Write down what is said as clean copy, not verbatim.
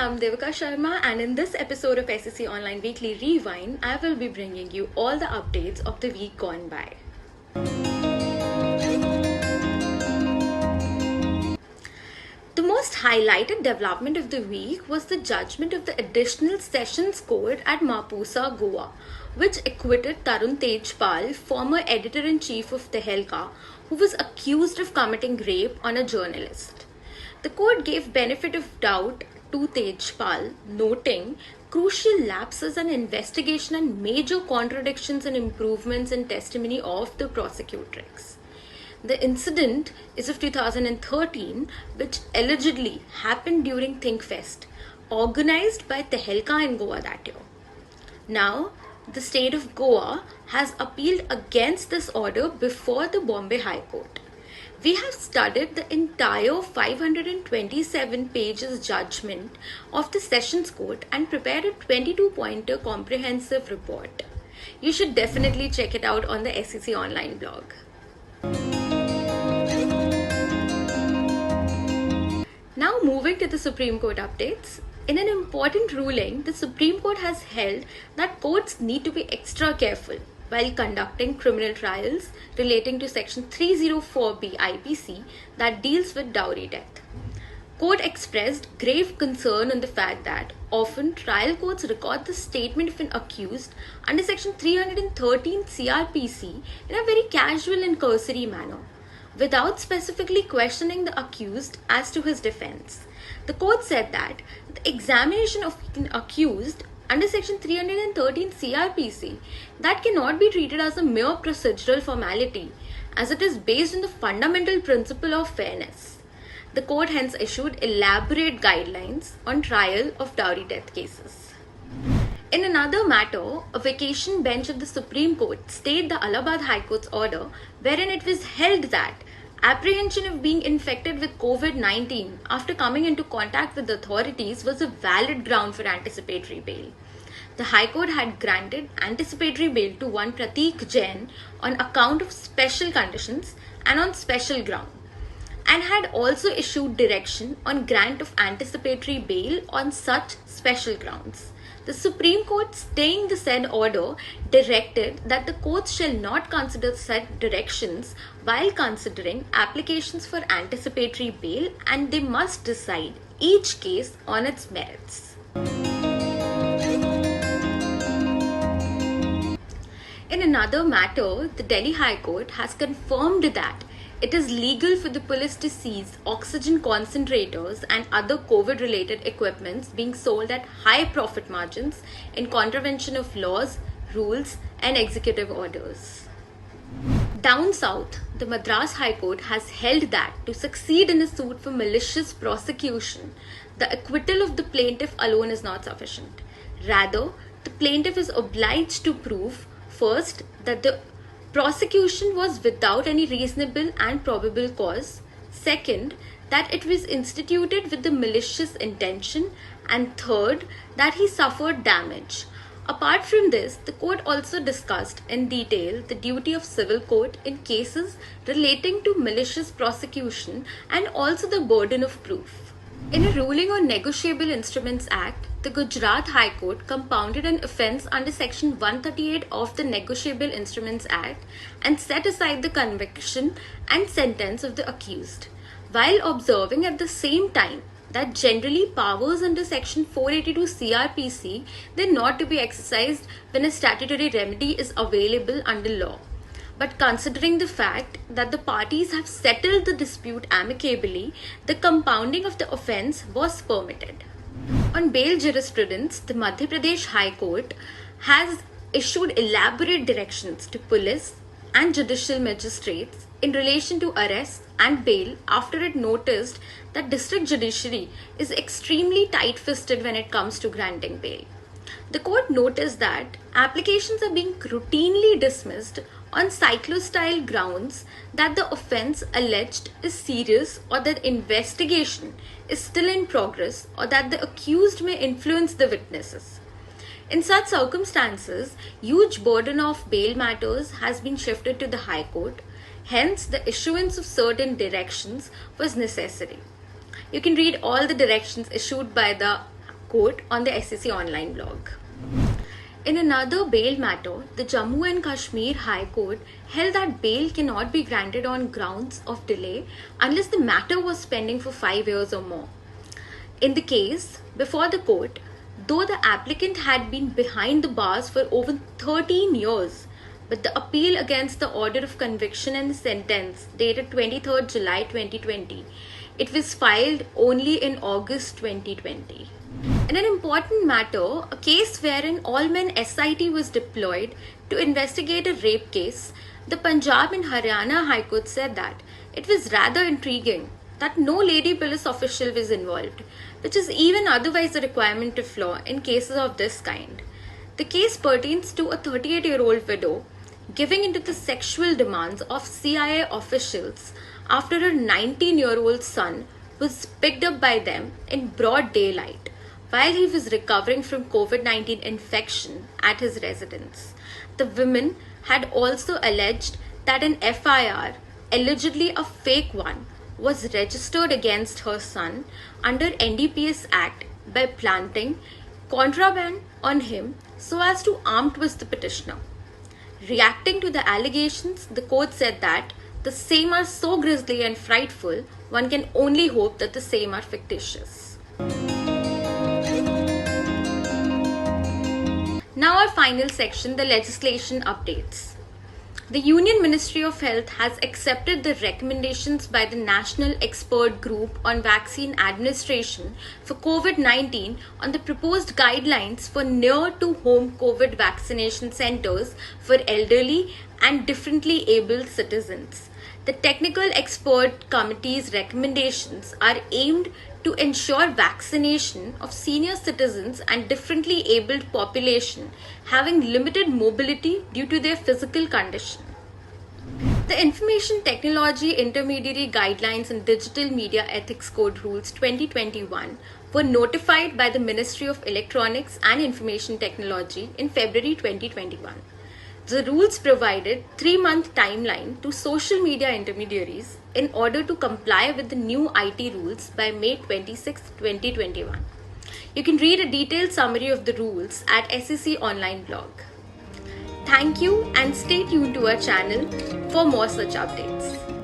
I'm Devika Sharma, and in this episode of SEC Online Weekly Rewind, I will be bringing you all the updates of the week gone by. The most highlighted development of the week was the judgment of the additional sessions court at Mapusa, Goa, which acquitted Tarun Tejpal, former editor-in-chief of Tehelka, who was accused of committing rape on a journalist. The court gave benefit of doubt to Tejpal, noting crucial lapses in investigation and major contradictions and improvements in testimony of the prosecutrix. The incident is of 2013, which allegedly happened during ThinkFest, organized by Tehelka in Goa that year. Now, the state of Goa has appealed against this order before the Bombay High Court. We have studied the entire 527 pages judgment of the Sessions Court and prepared a 22-pointer comprehensive report. You should definitely check it out on the SEC Online blog. Now moving to the Supreme Court updates. In an important ruling, the Supreme Court has held that courts need to be extra careful while conducting criminal trials relating to Section 304B IPC that deals with dowry death. Court expressed grave concern on the fact that often trial courts record the statement of an accused under Section 313 CRPC in a very casual and cursory manner, without specifically questioning the accused as to his defense. The court said that the examination of an accused under Section 313 CRPC that cannot be treated as a mere procedural formality, as it is based on the fundamental principle of fairness. The court hence issued elaborate guidelines on trial of dowry death cases. In another matter, a vacation bench of the Supreme Court stayed the Allahabad High Court's order wherein it was held that apprehension of being infected with COVID-19 after coming into contact with the authorities was a valid ground for anticipatory bail. The High Court had granted anticipatory bail to one Prateek Jain on account of special conditions and on special ground, and had also issued direction on grant of anticipatory bail on such special grounds. The Supreme Court, staying the said order, directed that the courts shall not consider said directions while considering applications for anticipatory bail, and they must decide each case on its merits. In another matter, the Delhi High Court has confirmed that it is legal for the police to seize oxygen concentrators and other COVID-related equipments being sold at high profit margins in contravention of laws, rules, and executive orders. Down south, the Madras High Court has held that to succeed in a suit for malicious prosecution, the acquittal of the plaintiff alone is not sufficient. Rather, the plaintiff is obliged to prove, first, that the prosecution was without any reasonable and probable cause, second, that it was instituted with the malicious intention, and third, that he suffered damage. Apart from this, the court also discussed in detail the duty of civil court in cases relating to malicious prosecution and also the burden of proof. In a ruling on Negotiable Instruments Act, the Gujarat High Court compounded an offence under Section 138 of the Negotiable Instruments Act and set aside the conviction and sentence of the accused, while observing at the same time that generally powers under Section 482 CRPC they're not to be exercised when a statutory remedy is available under law. But considering the fact that the parties have settled the dispute amicably, the compounding of the offence was permitted. On bail jurisprudence, the Madhya Pradesh High Court has issued elaborate directions to police and judicial magistrates in relation to arrest and bail after it noticed that district judiciary is extremely tight-fisted when it comes to granting bail. The court noticed that applications are being routinely dismissed on cyclostyle grounds that the offence alleged is serious or that investigation is still in progress or that the accused may influence the witnesses. In such circumstances, huge burden of bail matters has been shifted to the High Court. Hence, the issuance of certain directions was necessary. You can read all the directions issued by the quote on the SEC online blog. In another bail matter, the Jammu and Kashmir High Court held that bail cannot be granted on grounds of delay unless the matter was pending for 5 years or more. In the case before the court, though the applicant had been behind the bars for over 13 years, but the appeal against the order of conviction and sentence dated 23rd July 2020, it was filed only in August 2020. In an important matter, a case wherein all-men SIT was deployed to investigate a rape case, the Punjab and Haryana High Court said that it was rather intriguing that no lady police official was involved, which is even otherwise a requirement of law in cases of this kind. The case pertains to a 38-year-old widow giving into the sexual demands of CIA officials after her 19-year-old son was picked up by them in broad daylight while he was recovering from COVID-19 infection at his residence. The woman had also alleged that an FIR, allegedly a fake one, was registered against her son under NDPS Act by planting contraband on him so as to arm twist the petitioner. Reacting to the allegations, the court said that the same are so grisly and frightful, one can only hope that the same are fictitious. Now our final section, the legislation updates. The Union Ministry of Health has accepted the recommendations by the National Expert Group on Vaccine Administration for COVID-19 on the proposed guidelines for near-to-home COVID vaccination centers for elderly and differently abled citizens. The Technical Expert Committee's recommendations are aimed to ensure vaccination of senior citizens and differently abled population having limited mobility due to their physical condition. The Information Technology Intermediary Guidelines and Digital Media Ethics Code Rules 2021 were notified by the Ministry of Electronics and Information Technology in February 2021. The rules provided 3-month timeline to social media intermediaries in order to comply with the new IT rules by May 26, 2021. You can read a detailed summary of the rules at SEC online blog. Thank you and stay tuned to our channel for more such updates.